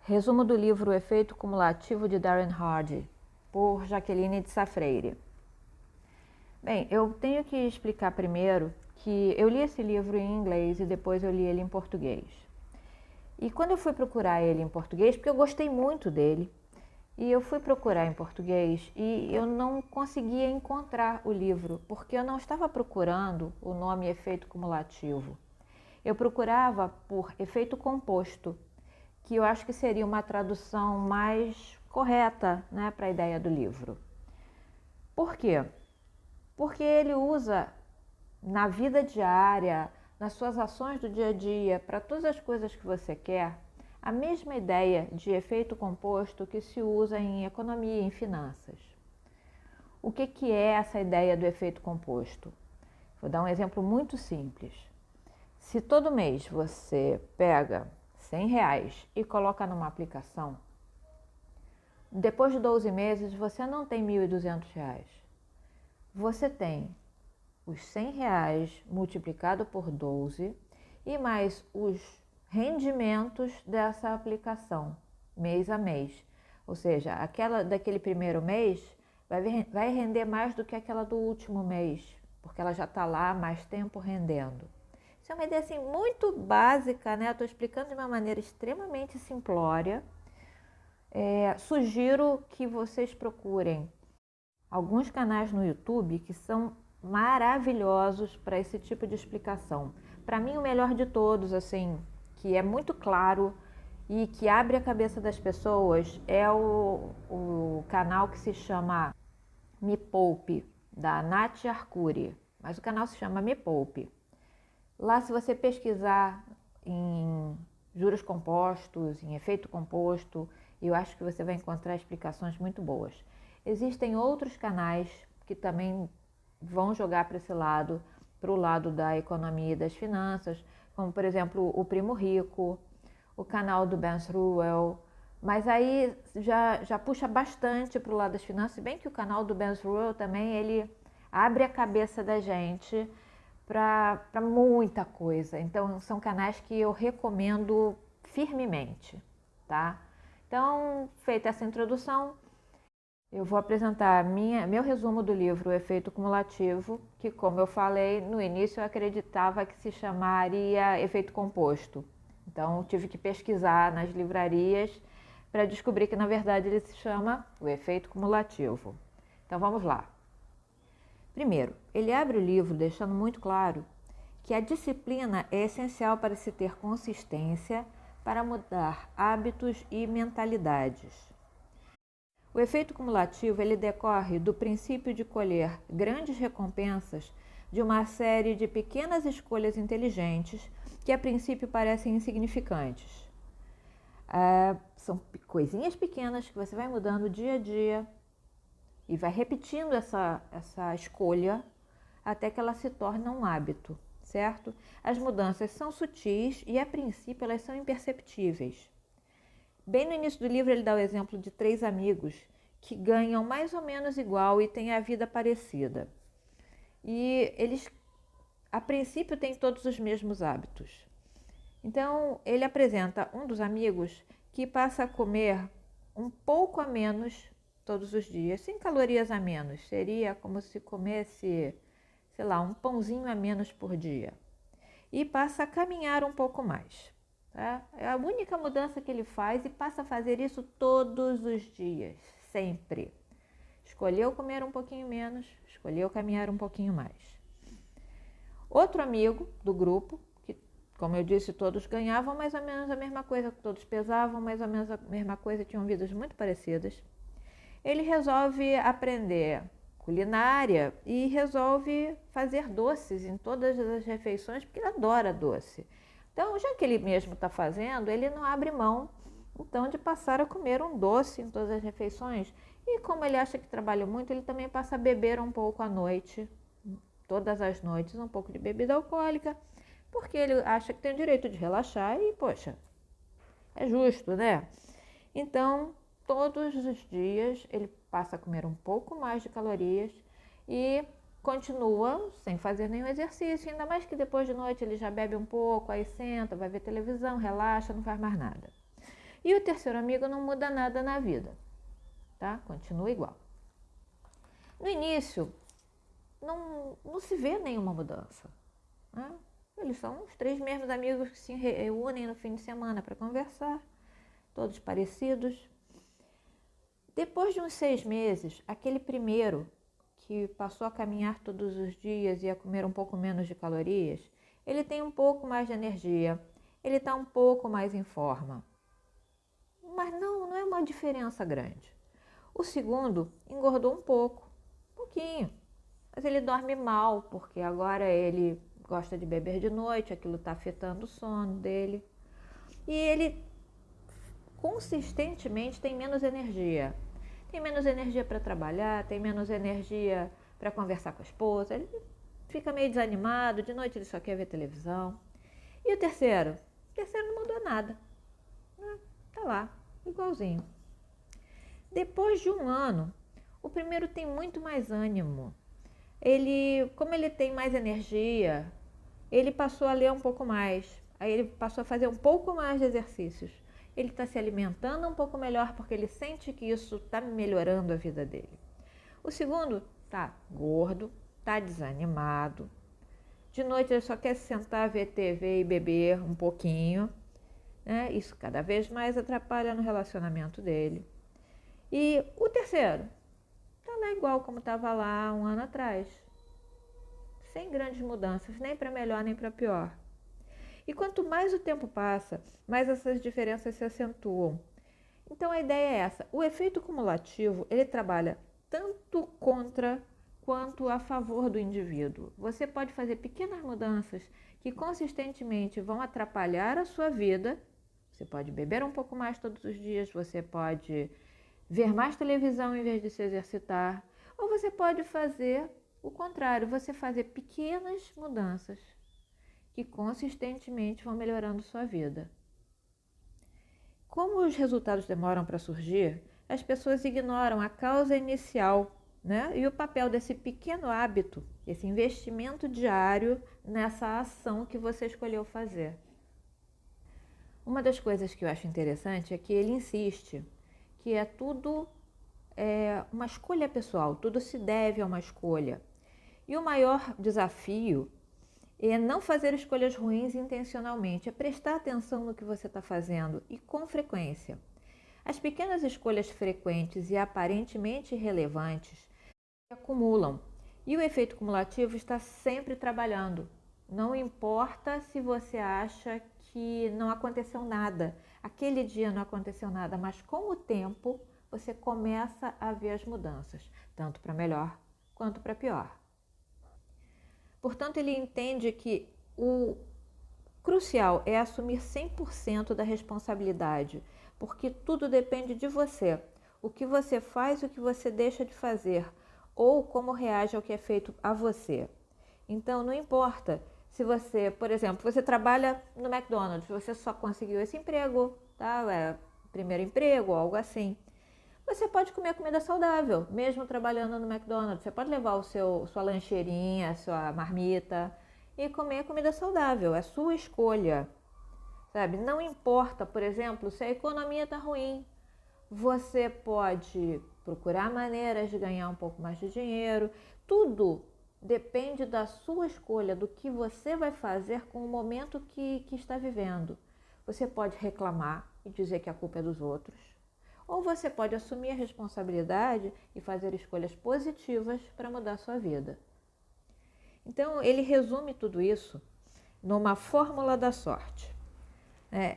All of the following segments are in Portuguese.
Resumo do livro O Efeito Cumulativo de Darren Hardy, por Jaqueline de Sá Freire. Bem, eu tenho que explicar primeiro que eu li esse livro em inglês e depois eu li ele em português. E quando eu fui procurar ele em português, porque eu gostei muito dele, e eu fui procurar em português e eu não conseguia encontrar o livro, porque eu não estava procurando o nome efeito cumulativo. Eu procurava por efeito composto, que eu acho que seria uma tradução mais correta, né, para a ideia do livro. Por quê? Porque ele usa na vida diária, nas suas ações do dia a dia, para todas as coisas que você quer, a mesma ideia de efeito composto que se usa em economia e em finanças. O que é essa ideia do efeito composto? Vou dar um exemplo muito simples. Se todo mês você pega R$100 e coloca numa aplicação, depois de 12 meses você não tem R$1.200. Você tem os R$100 multiplicado por 12 e mais os rendimentos dessa aplicação, mês a mês. Ou seja, aquela daquele primeiro mês vai render mais do que aquela do último mês, porque ela já está lá há mais tempo rendendo. Isso é uma ideia assim, muito básica, né? Estou explicando de uma maneira extremamente simplória. Sugiro que vocês procurem alguns canais no YouTube que são maravilhosos para esse tipo de explicação. Para mim, o melhor de todos, assim, que é muito claro e que abre a cabeça das pessoas, é o canal que se chama Me Poupe, da Nath Arcuri. Mas o canal se chama Me Poupe. Lá, se você pesquisar em juros compostos, em efeito composto, eu acho que você vai encontrar explicações muito boas. Existem outros canais que também vão jogar para esse lado, para o lado da economia e das finanças, como, por exemplo, o Primo Rico, o canal do Ben Ruel, mas aí já puxa bastante para o lado das finanças, se bem que o canal do Ben Ruel também, ele abre a cabeça da gente para muita coisa. Então, são canais que eu recomendo firmemente, tá? Então, feita essa introdução, eu vou apresentar meu resumo do livro O Efeito Cumulativo, que, como eu falei, no início eu acreditava que se chamaria Efeito Composto. Então, tive que pesquisar nas livrarias para descobrir que, na verdade, ele se chama O Efeito Cumulativo. Então, vamos lá. Primeiro, ele abre o livro deixando muito claro que a disciplina é essencial para se ter consistência, para mudar hábitos e mentalidades. O efeito cumulativo ele decorre do princípio de colher grandes recompensas de uma série de pequenas escolhas inteligentes que a princípio parecem insignificantes. São coisinhas pequenas que você vai mudando dia a dia e vai repetindo essa escolha até que ela se torne um hábito, certo? As mudanças são sutis e, a princípio, elas são imperceptíveis. Bem no início do livro, ele dá o exemplo de 3 amigos que ganham mais ou menos igual e têm a vida parecida. E eles, a princípio, têm todos os mesmos hábitos. Então, ele apresenta um dos amigos que passa a comer um pouco a menos todos os dias, 100 calorias a menos. Seria como se comesse, sei lá, um pãozinho a menos por dia. E passa a caminhar um pouco mais. Tá? É a única mudança que ele faz e passa a fazer isso todos os dias, sempre. Escolheu comer um pouquinho menos, escolheu caminhar um pouquinho mais. Outro amigo do grupo, que, como eu disse, todos ganhavam mais ou menos a mesma coisa, todos pesavam mais ou menos a mesma coisa, tinham vidas muito parecidas. Ele resolve aprender culinária e resolve fazer doces em todas as refeições, porque ele adora doce. Então, já que ele mesmo está fazendo, ele não abre mão, então, de passar a comer um doce em todas as refeições. E como ele acha que trabalha muito, ele também passa a beber um pouco à noite, todas as noites, um pouco de bebida alcoólica, porque ele acha que tem o direito de relaxar e, poxa, é justo, né? Então, todos os dias ele passa a comer um pouco mais de calorias e continua sem fazer nenhum exercício, ainda mais que depois de noite ele já bebe um pouco, aí senta, vai ver televisão, relaxa, não faz mais nada. E o terceiro amigo não muda nada na vida, tá? Continua igual. No início, não se vê nenhuma mudança, né? Eles são os 3 mesmos amigos que se reúnem no fim de semana para conversar, todos parecidos. Depois de uns 6 meses, aquele primeiro que passou a caminhar todos os dias e a comer um pouco menos de calorias, ele tem um pouco mais de energia, ele está um pouco mais em forma. Mas não é uma diferença grande. O segundo engordou um pouquinho, mas ele dorme mal, porque agora ele gosta de beber de noite, aquilo está afetando o sono dele. E ele consistentemente tem menos energia. Tem menos energia para trabalhar, tem menos energia para conversar com a esposa. Ele fica meio desanimado, de noite ele só quer ver televisão. E o terceiro? O terceiro não mudou nada. Tá lá, igualzinho. Depois de um ano, o primeiro tem muito mais ânimo. Como ele tem mais energia, ele passou a ler um pouco mais. Aí ele passou a fazer um pouco mais de exercícios. Ele está se alimentando um pouco melhor porque ele sente que isso está melhorando a vida dele. O segundo está gordo, está desanimado. De noite ele só quer se sentar, ver TV e beber um pouquinho, né? Isso cada vez mais atrapalha no relacionamento dele. E o terceiro está lá igual como estava lá um ano atrás. Sem grandes mudanças, nem para melhor nem para pior. E quanto mais o tempo passa, mais essas diferenças se acentuam. Então a ideia é essa: o efeito cumulativo, ele trabalha tanto contra quanto a favor do indivíduo. Você pode fazer pequenas mudanças que consistentemente vão atrapalhar a sua vida. Você pode beber um pouco mais todos os dias, você pode ver mais televisão em vez de se exercitar, ou você pode fazer o contrário, você fazer pequenas mudanças que consistentemente vão melhorando sua vida. Como os resultados demoram para surgir, as pessoas ignoram a causa inicial, né? E o papel desse pequeno hábito, esse investimento diário nessa ação que você escolheu fazer. Uma das coisas que eu acho interessante é que ele insiste que tudo é uma escolha pessoal, tudo se deve a uma escolha. E o maior desafio é não fazer escolhas ruins intencionalmente, é prestar atenção no que você está fazendo e com frequência. As pequenas escolhas frequentes e aparentemente irrelevantes se acumulam e o efeito cumulativo está sempre trabalhando. Não importa se você acha que não aconteceu nada, aquele dia não aconteceu nada, mas com o tempo você começa a ver as mudanças, tanto para melhor quanto para pior. Portanto, ele entende que o crucial é assumir 100% da responsabilidade, porque tudo depende de você. O que você faz, o que você deixa de fazer, ou como reage ao que é feito a você. Então, não importa se você, por exemplo, você trabalha no McDonald's, você só conseguiu esse emprego, tá? Primeiro emprego, algo assim. Você pode comer comida saudável, mesmo trabalhando no McDonald's. Você pode levar sua lancheirinha, sua marmita e comer comida saudável. É sua escolha, sabe? Não importa, por exemplo, se a economia está ruim. Você pode procurar maneiras de ganhar um pouco mais de dinheiro. Tudo depende da sua escolha, do que você vai fazer com o momento que está vivendo. Você pode reclamar e dizer que a culpa é dos outros. Ou você pode assumir a responsabilidade e fazer escolhas positivas para mudar a sua vida. Então, ele resume tudo isso numa fórmula da sorte.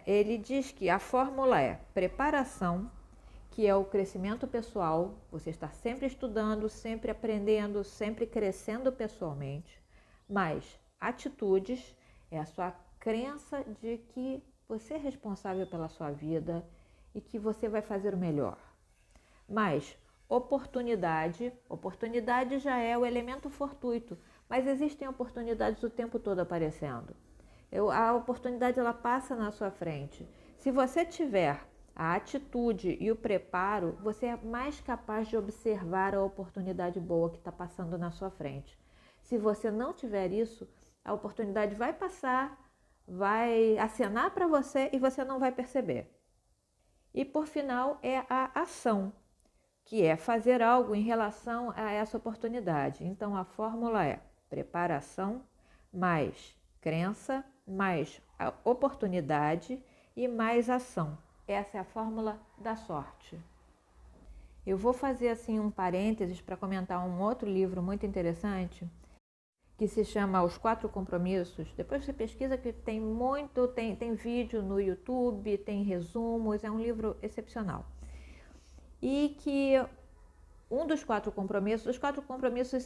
Ele diz que a fórmula é preparação, que é o crescimento pessoal, você está sempre estudando, sempre aprendendo, sempre crescendo pessoalmente, mas atitudes é a sua crença de que você é responsável pela sua vida e que você vai fazer o melhor. Mas oportunidade já é o elemento fortuito, mas existem oportunidades o tempo todo aparecendo. A oportunidade ela passa na sua frente. Se você tiver a atitude e o preparo, você é mais capaz de observar a oportunidade boa que está passando na sua frente. Se você não tiver isso, a oportunidade vai passar, vai acenar para você e você não vai perceber. E por final é a ação, que é fazer algo em relação a essa oportunidade. Então a fórmula é preparação mais crença mais a oportunidade e mais ação. Essa é a fórmula da sorte. Eu vou fazer assim um parênteses para comentar um outro livro muito interessante que se chama Os Quatro Compromissos. Depois você pesquisa, que tem muito, tem vídeo no YouTube, tem resumos, é um livro excepcional. E que um dos quatro compromissos, os quatro compromissos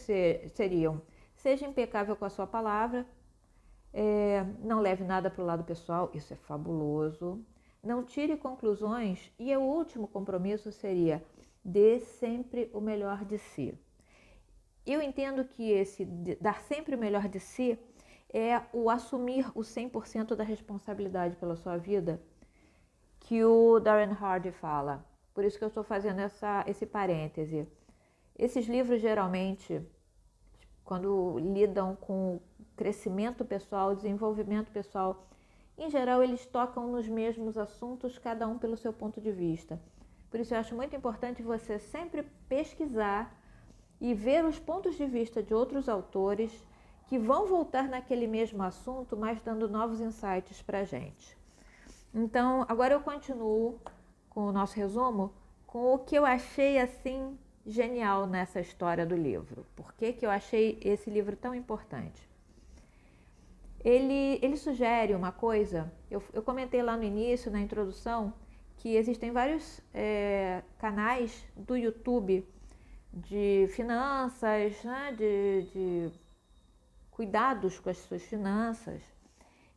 seriam: seja impecável com a sua palavra, não leve nada para o lado pessoal, isso é fabuloso, não tire conclusões, e o último compromisso seria: dê sempre o melhor de si. Eu entendo que esse dar sempre o melhor de si é o assumir o 100% da responsabilidade pela sua vida, que o Darren Hardy fala. Por isso que eu estou fazendo esse parêntese. Esses livros, geralmente, quando lidam com crescimento pessoal, desenvolvimento pessoal, em geral, eles tocam nos mesmos assuntos, cada um pelo seu ponto de vista. Por isso eu acho muito importante você sempre pesquisar e ver os pontos de vista de outros autores que vão voltar naquele mesmo assunto, mas dando novos insights para a gente. Então, agora eu continuo com o nosso resumo, com o que eu achei assim genial nessa história do livro. Por que eu achei esse livro tão importante? Ele sugere uma coisa, eu comentei lá no início, na introdução, que existem vários canais do YouTube de finanças, né, de cuidados com as suas finanças.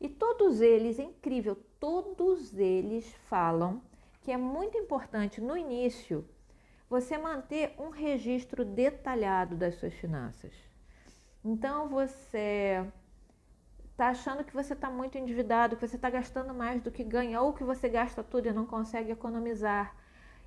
E todos eles, é incrível, todos eles falam que é muito importante no início você manter um registro detalhado das suas finanças. Então você está achando que você está muito endividado, que você está gastando mais do que ganha, ou que você gasta tudo e não consegue economizar.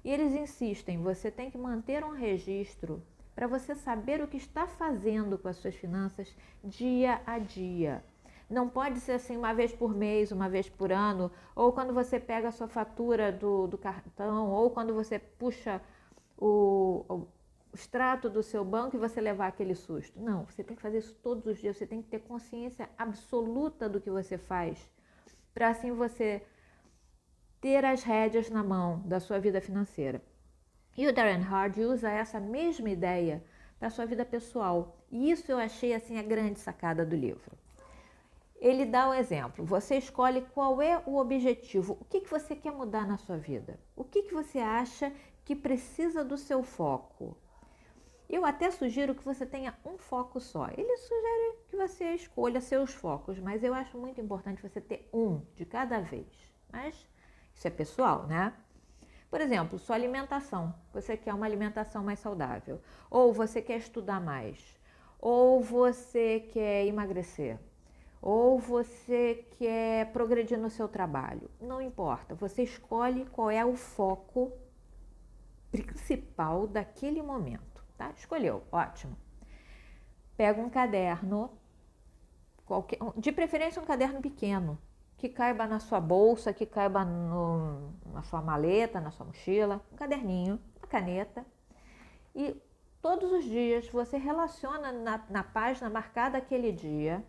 E eles insistem, você tem que manter um registro para você saber o que está fazendo com as suas finanças dia a dia. Não pode ser assim uma vez por mês, uma vez por ano, ou quando você pega a sua fatura do cartão, ou quando você puxa o extrato do seu banco e você levar aquele susto. Não, você tem que fazer isso todos os dias, você tem que ter consciência absoluta do que você faz, para assim você ter as rédeas na mão da sua vida financeira. E o Darren Hardy usa essa mesma ideia para a sua vida pessoal. E isso eu achei assim a grande sacada do livro. Ele dá um exemplo. Você escolhe qual é o objetivo, o que você quer mudar na sua vida. O que você acha que precisa do seu foco. Eu até sugiro que você tenha um foco só. Ele sugere que você escolha seus focos, mas eu acho muito importante você ter um de cada vez. Mas isso é pessoal, né? Por exemplo, sua alimentação. Você quer uma alimentação mais saudável. Ou você quer estudar mais. Ou você quer emagrecer. Ou você quer progredir no seu trabalho. Não importa. Você escolhe qual é o foco principal daquele momento, tá? Escolheu, ótimo. Pega um caderno, de preferência um caderno pequeno, que caiba na sua bolsa, que caiba na sua maleta, na sua mochila, um caderninho, uma caneta, e todos os dias você relaciona na página marcada aquele dia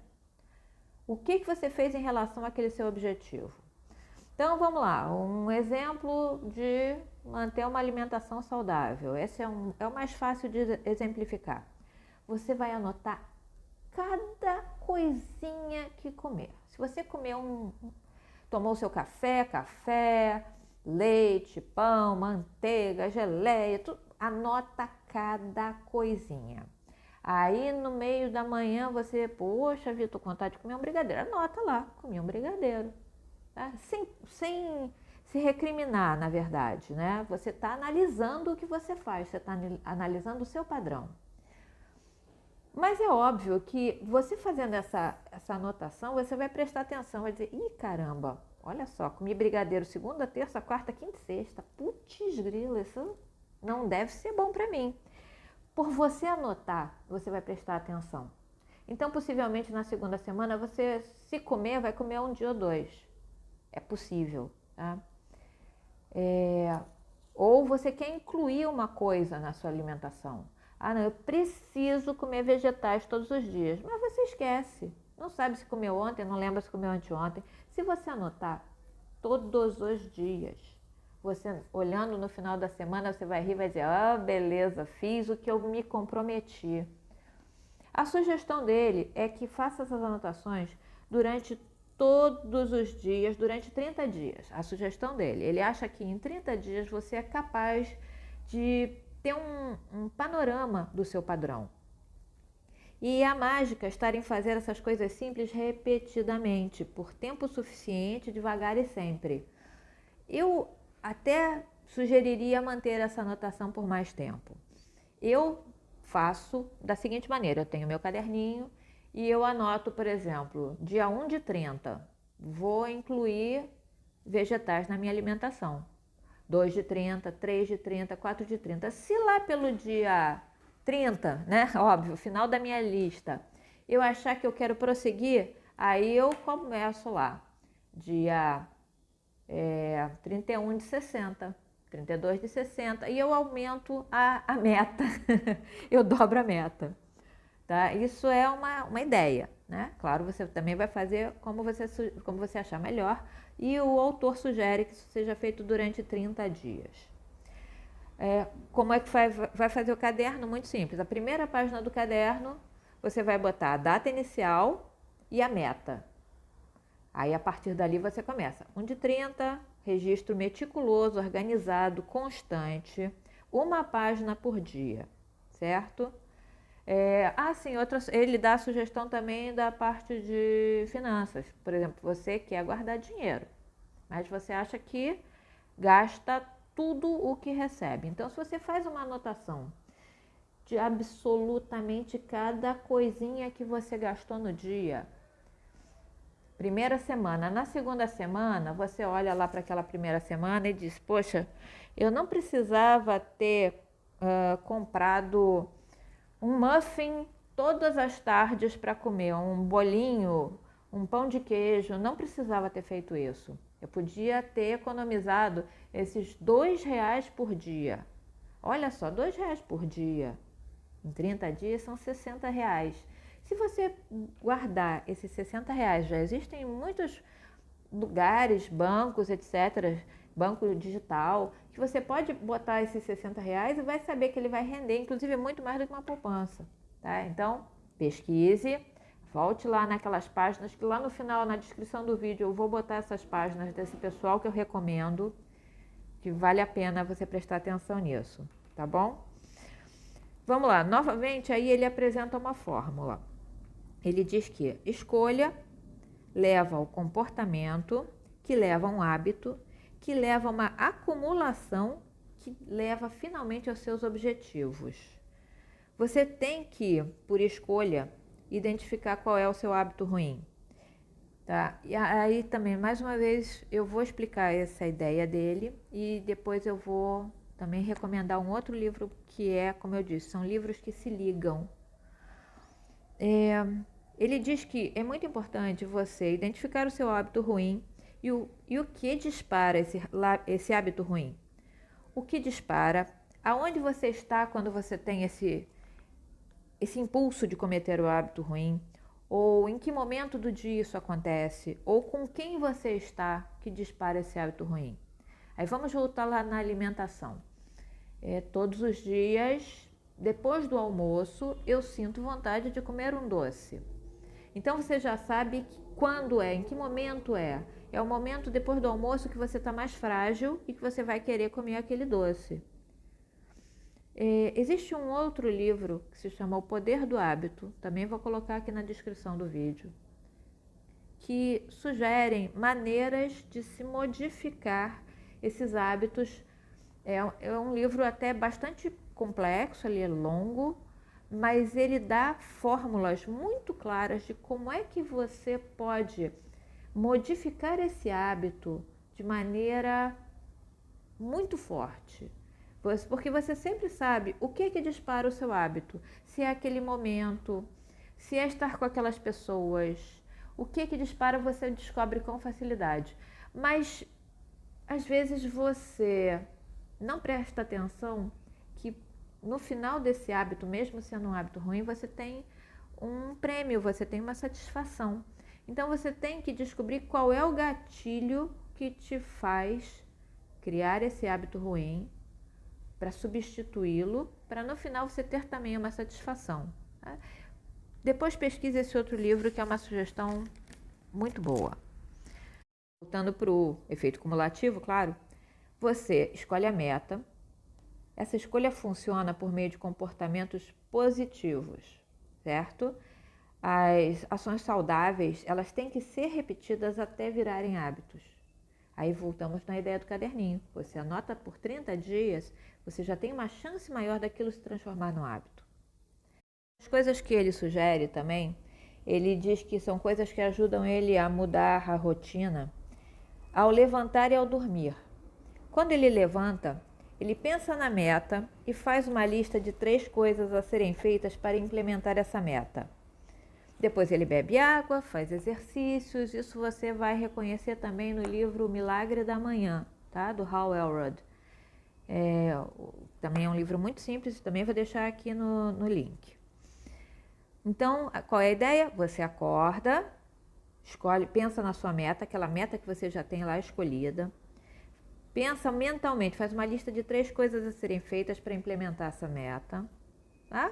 o que você fez em relação àquele seu objetivo. Então vamos lá, um exemplo de manter uma alimentação saudável. Esse é o mais fácil de exemplificar. Você vai anotar cada coisinha que comer. Se você comer tomou seu café, leite, pão, manteiga, geleia, tudo, anota cada coisinha. Aí no meio da manhã você, poxa, Vitor, tô com vontade de comer um brigadeiro. Anota lá, comi um brigadeiro. Tá? Sem se recriminar, na verdade, né? Você está analisando o que você faz, você está analisando o seu padrão. Mas é óbvio que você fazendo essa anotação, você vai prestar atenção, vai dizer, ih, caramba, olha só, comi brigadeiro segunda, terça, quarta, quinta e sexta. Putz grila, isso não deve ser bom para mim. Por você anotar, você vai prestar atenção. Então, possivelmente, na segunda semana, você, se comer, vai comer um dia ou dois. É possível, tá? Ou você quer incluir uma coisa na sua alimentação. Ah, não, eu preciso comer vegetais todos os dias. Mas você esquece. Não sabe se comeu ontem, não lembra se comeu anteontem. Se você anotar todos os dias, você olhando no final da semana, você vai rir e vai dizer, ah, beleza, fiz o que eu me comprometi. A sugestão dele é que faça essas anotações durante todos os dias, durante 30 dias. A sugestão dele, ele acha que em 30 dias você é capaz de ter um panorama do seu padrão. E a mágica está em fazer essas coisas simples repetidamente, por tempo suficiente, devagar e sempre. Eu até sugeriria manter essa anotação por mais tempo. Eu faço da seguinte maneira, eu tenho meu caderninho e eu anoto, por exemplo, dia 1 de 30, vou incluir vegetais na minha alimentação. 2 de 30, 3 de 30, 4 de 30. Se lá pelo dia 30, né, óbvio, final da minha lista, eu achar que eu quero prosseguir, aí eu começo lá, dia 31 de 60, 32 de 60, e eu aumento a meta, eu dobro a meta. Tá? Isso é uma ideia, né? Claro, você também vai fazer como você achar melhor, e o autor sugere que isso seja feito durante 30 dias. Como é que vai fazer o caderno? Muito simples. A primeira página do caderno, você vai botar a data inicial e a meta. Aí, a partir dali, você começa. 1 de 30, registro meticuloso, organizado, constante, uma página por dia, certo? Sim, ele dá a sugestão também da parte de finanças. Por exemplo, você quer guardar dinheiro, mas você acha que gasta tudo o que recebe. Então, se você faz uma anotação de absolutamente cada coisinha que você gastou no dia, primeira semana, na segunda semana, você olha lá para aquela primeira semana e diz, poxa, eu não precisava ter comprado um muffin todas as tardes para comer, um bolinho, um pão de queijo, não precisava ter feito isso. Eu podia ter economizado esses R$ 2 por dia. Olha só, R$ 2 por dia, em 30 dias são R$ 60. Se você guardar esses R$ 60, já existem muitos lugares, bancos, etc., banco digital, que você pode botar esses R$ 60 e vai saber que ele vai render, inclusive, muito mais do que uma poupança. Tá? Então, pesquise, volte lá naquelas páginas, que lá no final, na descrição do vídeo, eu vou botar essas páginas desse pessoal que eu recomendo, que vale a pena você prestar atenção nisso, tá bom? Vamos lá, novamente, aí ele apresenta uma fórmula. Ele diz que escolha leva ao comportamento, que leva a um hábito, que leva a uma acumulação, que leva finalmente aos seus objetivos. Você tem que, por escolha, identificar qual é o seu hábito ruim. Tá? E aí também, mais uma vez, eu vou explicar essa ideia dele e depois eu vou também recomendar um outro livro que como eu disse, são livros que se ligam. Ele diz que é muito importante você identificar o seu hábito ruim e o que dispara esse hábito ruim. O que dispara, aonde você está quando você tem esse impulso de cometer o hábito ruim, ou em que momento do dia isso acontece, ou com quem você está que dispara esse hábito ruim. Aí vamos voltar lá na alimentação. Todos os dias, depois do almoço, eu sinto vontade de comer um doce. Então você já sabe quando em que momento é. É o momento depois do almoço que você está mais frágil e que você vai querer comer aquele doce. Existe um outro livro que se chama O Poder do Hábito, também vou colocar aqui na descrição do vídeo, que sugerem maneiras de se modificar esses hábitos. É um livro até bastante complexo, ele é longo, mas ele dá fórmulas muito claras de como é que você pode modificar esse hábito de maneira muito forte. Porque você sempre sabe o que dispara o seu hábito. Se é aquele momento, se é estar com aquelas pessoas, o que dispara você descobre com facilidade. Mas, às vezes, você não presta atenção que no final desse hábito, mesmo sendo um hábito ruim, você tem um prêmio, você tem uma satisfação. Então você tem que descobrir qual é o gatilho que te faz criar esse hábito ruim, para substituí-lo, para no final você ter também uma satisfação. Tá? Depois pesquise esse outro livro, que é uma sugestão muito boa. Voltando para o efeito cumulativo, claro, você escolhe a meta. Essa escolha funciona por meio de comportamentos positivos, certo? As ações saudáveis, elas têm que ser repetidas até virarem hábitos. Aí voltamos na ideia do caderninho. Você anota por 30 dias, você já tem uma chance maior daquilo se transformar no hábito. As coisas que ele sugere também, ele diz que são coisas que ajudam ele a mudar a rotina ao levantar e ao dormir. Quando ele levanta, ele pensa na meta e faz uma lista de 3 coisas a serem feitas para implementar essa meta. Depois ele bebe água, faz exercícios, isso você vai reconhecer também no livro O Milagre da Manhã, tá? Do Hal Elrod. Também é um livro muito simples, também vou deixar aqui no link. Então, qual é a ideia? Você acorda, escolhe, pensa na sua meta, aquela meta que você já tem lá escolhida. Pensa mentalmente, faz uma lista de 3 coisas a serem feitas para implementar essa meta, tá?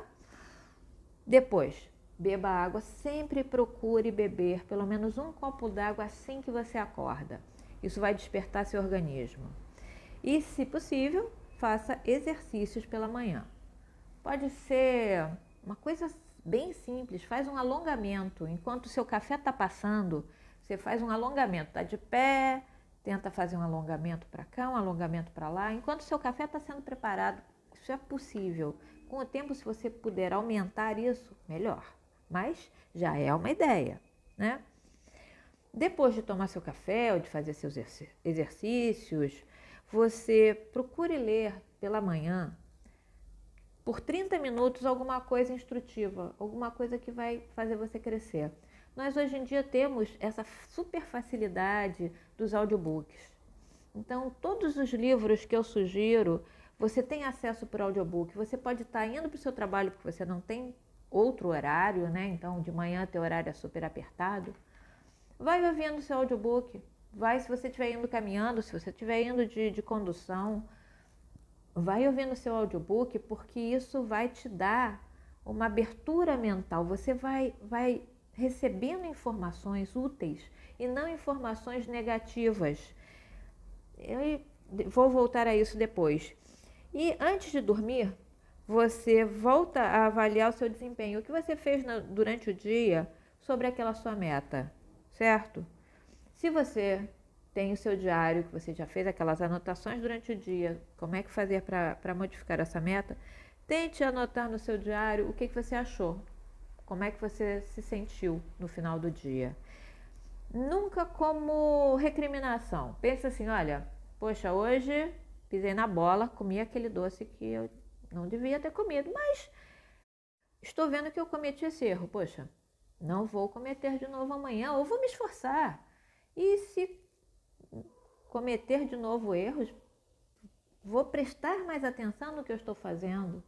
Depois, beba água, sempre procure beber pelo menos 1 copo d'água assim que você acorda. Isso vai despertar seu organismo. E, se possível, faça exercícios pela manhã. Pode ser uma coisa bem simples, faz um alongamento. Enquanto o seu café está passando, você faz um alongamento, está de pé, tenta fazer um alongamento para cá, um alongamento para lá. Enquanto o seu café está sendo preparado, isso é possível. Com o tempo, se você puder aumentar isso, melhor. Mas já é uma ideia, né? Depois de tomar seu café ou de fazer seus exercícios, você procure ler pela manhã, por 30 minutos, alguma coisa instrutiva, alguma coisa que vai fazer você crescer. Nós hoje em dia temos essa super facilidade dos audiobooks. Então, todos os livros que eu sugiro, você tem acesso por audiobook. Você pode estar indo para o seu trabalho porque você não tem outro horário, né? Então, de manhã teu horário é super apertado. Vai ouvindo seu audiobook. Vai, se você estiver indo caminhando, se você estiver indo de condução, vai ouvindo seu audiobook, porque isso vai te dar uma abertura mental. Você vai recebendo informações úteis e não informações negativas. Eu vou voltar a isso depois. E antes de dormir, você volta a avaliar o seu desempenho. O que você fez durante o dia sobre aquela sua meta, certo? Se você tem o seu diário, que você já fez aquelas anotações durante o dia, como é que fazer para modificar essa meta, tente anotar no seu diário o que você achou, como é que você se sentiu no final do dia. Nunca como recriminação. Pensa assim, olha, poxa, hoje pisei na bola, comi aquele doce que eu não devia ter comido, mas estou vendo que eu cometi esse erro. Poxa, não vou cometer de novo amanhã, ou vou me esforçar. E se cometer de novo erros, vou prestar mais atenção no que eu estou fazendo.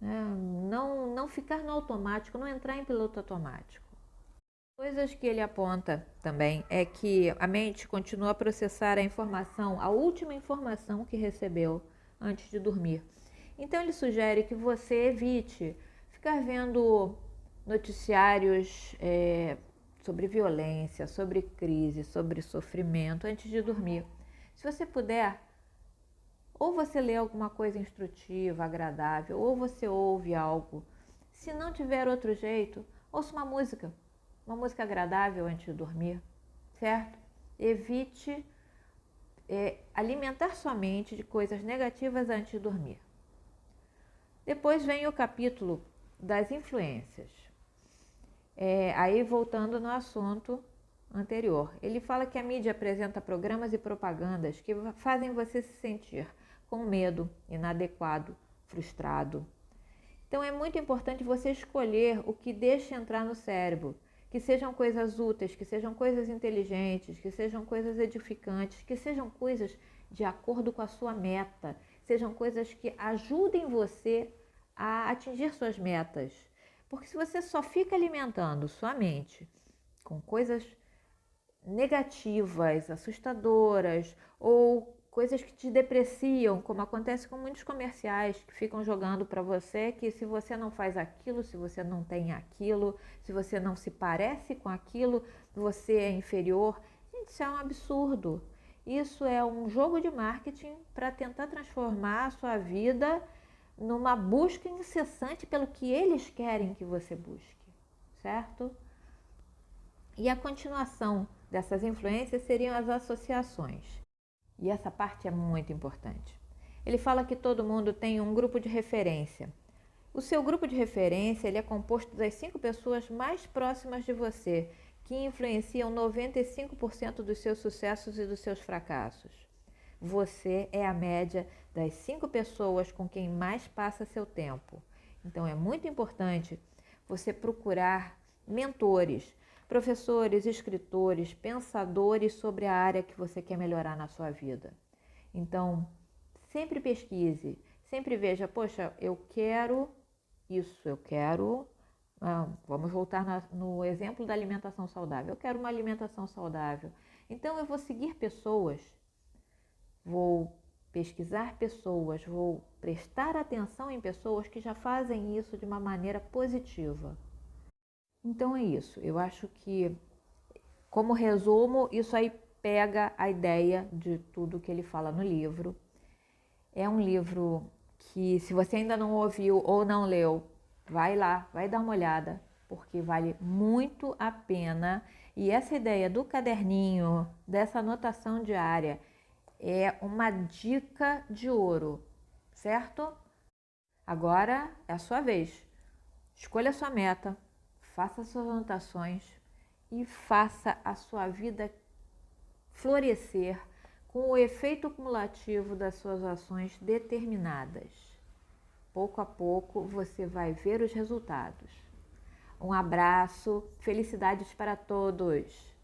Não ficar no automático, não entrar em piloto automático. Coisas que ele aponta também é que a mente continua a processar a informação, a última informação que recebeu antes de dormir. Então ele sugere que você evite ficar vendo noticiários sobre violência, sobre crise, sobre sofrimento antes de dormir. Se você puder, ou você lê alguma coisa instrutiva, agradável, ou você ouve algo. Se não tiver outro jeito, ouça uma música agradável antes de dormir, certo? Evite alimentar sua mente de coisas negativas antes de dormir. Depois vem o capítulo das influências. Aí voltando no assunto anterior, ele fala que a mídia apresenta programas e propagandas que fazem você se sentir com medo, inadequado, frustrado. Então é muito importante você escolher o que deixa entrar no cérebro, que sejam coisas úteis, que sejam coisas inteligentes, que sejam coisas edificantes, que sejam coisas de acordo com a sua meta. Sejam coisas que ajudem você a atingir suas metas. Porque se você só fica alimentando sua mente com coisas negativas, assustadoras ou coisas que te depreciam, como acontece com muitos comerciais que ficam jogando para você que se você não faz aquilo, se você não tem aquilo, se você não se parece com aquilo, você é inferior. Gente, isso é um absurdo. Isso é um jogo de marketing para tentar transformar a sua vida numa busca incessante pelo que eles querem que você busque, certo? E a continuação dessas influências seriam as associações. E essa parte é muito importante. Ele fala que todo mundo tem um grupo de referência. O seu grupo de referência ele é composto das 5 pessoas mais próximas de você, que influenciam 95% dos seus sucessos e dos seus fracassos. Você é a média das 5 pessoas com quem mais passa seu tempo. Então é muito importante você procurar mentores, professores, escritores, pensadores sobre a área que você quer melhorar na sua vida. Então, sempre pesquise, sempre veja, poxa, eu quero isso, eu quero... vamos voltar no exemplo da alimentação saudável. Eu quero uma alimentação saudável. Então, eu vou seguir pessoas, vou pesquisar pessoas, vou prestar atenção em pessoas que já fazem isso de uma maneira positiva. Então é isso, eu acho que, como resumo, isso aí pega a ideia de tudo que ele fala no livro. É um livro que, se você ainda não ouviu ou não leu, vai lá, vai dar uma olhada, porque vale muito a pena. E essa ideia do caderninho, dessa anotação diária, é uma dica de ouro, certo? Agora é a sua vez. Escolha a sua meta. Faça suas anotações e faça a sua vida florescer com o efeito cumulativo das suas ações determinadas. Pouco a pouco você vai ver os resultados. Um abraço, felicidades para todos!